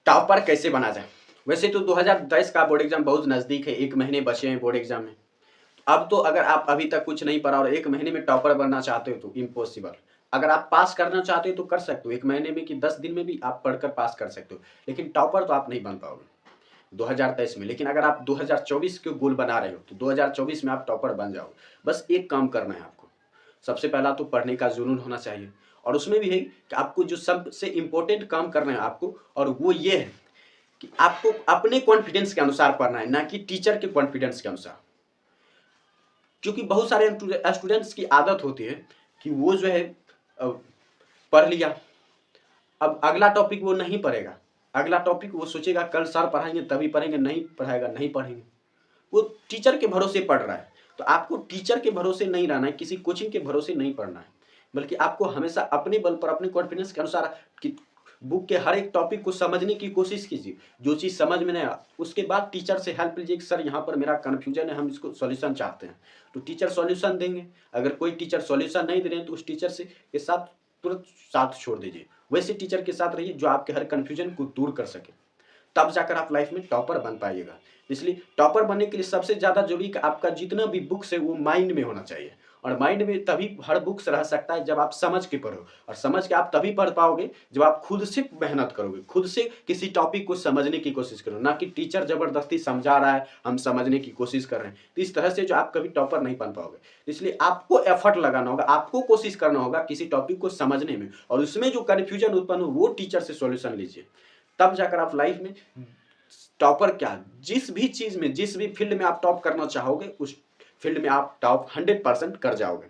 Topper कैसे बना जाए। वैसे तो 2023 का बोर्ड एग्जाम बहुत नज़दीक है, 1 महीने बचे हैं बोर्ड एग्जाम में। अब तो अगर आप अभी तक कुछ नहीं पढ़ा और 1 महीने में टॉपर बनना चाहते हो तो इम्पॉसिबल। अगर आप पास करना चाहते हो तो कर सकते हो, 1 महीने में कि 10 दिन में भी आप पढ़कर पास कर सकते हो, लेकिन टॉपर तो आप नहीं बन पाओगे 2023 में। लेकिन अगर आप 2024 के गोल बना रहे हो तो 2024 में आप टॉपर बन जाओगे। बस एक काम करना है आपको, सबसे पहला तो पढ़ने का जुनून होना चाहिए, और उसमें भी है कि आपको जो सबसे इम्पोर्टेंट काम करना है आपको, और वो ये है कि आपको अपने कॉन्फिडेंस के अनुसार पढ़ना है, ना कि टीचर के कॉन्फिडेंस के अनुसार। क्योंकि बहुत सारे स्टूडेंट्स की आदत होती है कि वो जो है पढ़ लिया, अब अगला टॉपिक वो नहीं पढ़ेगा, अगला टॉपिक वो सोचेगा कल सर पढ़ाएंगे तभी पढ़ेंगे, नहीं पढ़ाएगा नहीं पढ़ेंगे, वो टीचर के भरोसे पढ़ रहा है। तो आपको टीचर के भरोसे नहीं रहना है, किसी कोचिंग के भरोसे नहीं पढ़ना है, बल्कि आपको हमेशा अपने बल पर, अपने कॉन्फिडेंस के अनुसार कि बुक के हर एक टॉपिक को समझने की कोशिश कीजिए। जो चीज़ समझ में नहीं आया उसके बाद टीचर से हेल्प लीजिए कि सर यहाँ पर मेरा कन्फ्यूजन है, हम इसको सॉल्यूशन चाहते हैं, तो टीचर सॉल्यूशन देंगे। अगर कोई टीचर सॉल्यूशन नहीं दे रहे हैं तो उस टीचर से के साथ तुरंत साथ छोड़ दीजिए, वैसे टीचर के साथ रहिए जो आपके हर कन्फ्यूजन को दूर कर सके, तब जाकर आप लाइफ में टॉपर बन पाइएगा। इसलिए टॉपर बनने के लिए सबसे ज़्यादा जरूरी कि आपका जितना भी बुक्स है वो माइंड में होना चाहिए, और माइंड में तभी हर बुक्स रह सकता है जब आप समझ के पढ़ो, और समझ के आप तभी पढ़ पाओगे जब आप खुद से मेहनत करोगे, खुद से किसी टॉपिक को समझने की कोशिश करो, ना कि टीचर जबरदस्ती समझा रहा है हम समझने की कोशिश कर रहे हैं। तो इस तरह से जो आप कभी टॉपर नहीं बन पाओगे। इसलिए आपको एफर्ट लगाना होगा, आपको कोशिश करना होगा किसी टॉपिक को समझने में, और उसमें जो कन्फ्यूजन उत्पन्न हो वो टीचर से सॉल्यूशन लीजिए, तब जाकर आप लाइफ में टॉपर क्या, जिस भी चीज़ में, जिस भी फील्ड में आप टॉप करना चाहोगे उस फील्ड में आप टॉप 100% कर जाओगे।